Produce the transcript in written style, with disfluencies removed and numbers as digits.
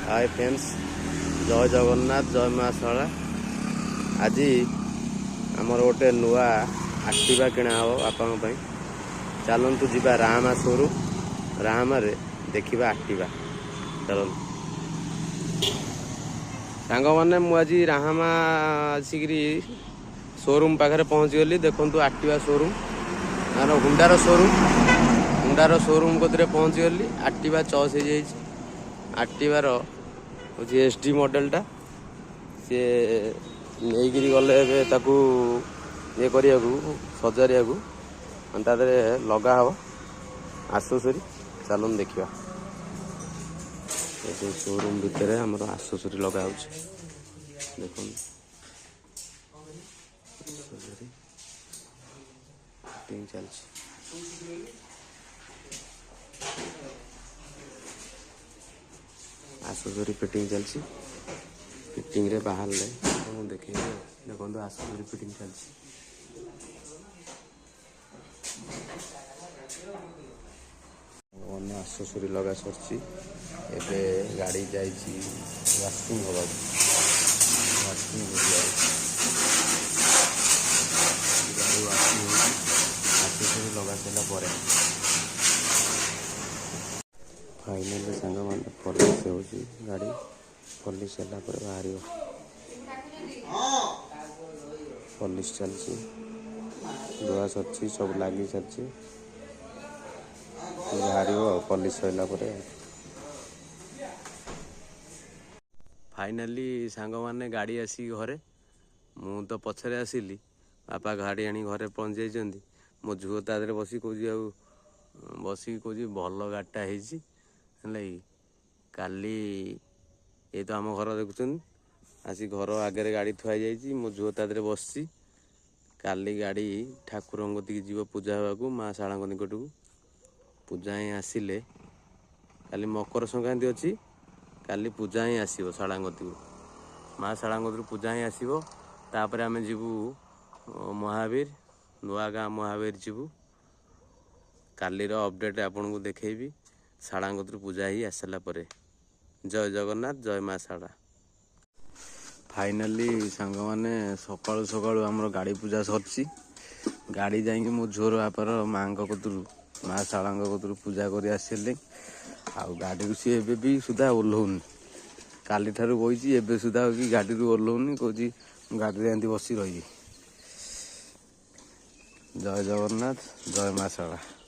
Hi friends, जय जगन्नाथ, जय माँ शारदा। आज आमर गोटे नुआ एक्टिवा किणा हम बापा चलतु जीवा रामा शोरूम। रामा रे देखा एक्टिवा चलतु सांग मैंने मुझे रामा आसिक शोरूम पाखे पहुँचीगली। देखु एक्टिवा शोरूम हुंडार शोरूम कदे पहुँचीगली। एक्टिवा चॉइस हो जाए। एक्टिवार हूँ एसडी मॉडलटा सी नहीं गले ये करने सजारिया लगा हम आसेसरी। चलन देखा शोरूम भितर आमर आसेसरी लगा देख चलती आसेसरी फिटिंग चलती। फिटिंग रे बाहर ले देखे देखो आसेसरी फिटिंग चलती। आसेसरी लगा सरची। एबे गाड़ी जाइए वाशिंग हवा वाशिंग गाड़ी वाशिंग आसेसरी लगा सारा पर फाइनल सांग मैंने पॉलिश हो गाड़ी पॉलिश है बाहर पॉलिश चलती धुआ सरची सब लगी सारी बाहर पॉलिश सरला फाइनाली सांग मैंने गाड़ी आसी घरे मु तो पछरे आसिली। बापा गाड़ी आनी घरे पहुँच जाइए। मो झुओ तादे बस कह बस कह भल गाड़ीटा है काली ये तो आम घर देखुं आसी घर आगे गाड़ी थुआई जाइए। मो झुओ तादे बस काली गाड़ी ठाकुर कतिक जीव पूजा हवाक माँ शाला निकट को पूजा ही आसिले काली मकर संक्रांति अच्छी काली पूजा ही आसो शाला को माँ शाला पूजा ही आसो। तापर आम जीवु महावीर नुआ गाँ महावीर जीवु कालीर अपडेट आपन को देखेबी शाला पूजा ही आसला परे। जय जगन्नाथ, जय माँ शारदा। फाइनाली सांग मैंने सकाळु सकाळु आमर गाड़ी पूजा सरची। गाड़ी जाइए मो झोर बापर माँ कतरू माँ शाला कतरू पूजा कर आसिले। आउ गाड़ी सी एबे भी सुधा ओह्लौनी काली ठारू बही एबे सुधा कि गाड़ी ओह्लौनी कौची गाड़ी एमती बसी रही। जय जगन्नाथ, जय माँ शारदा।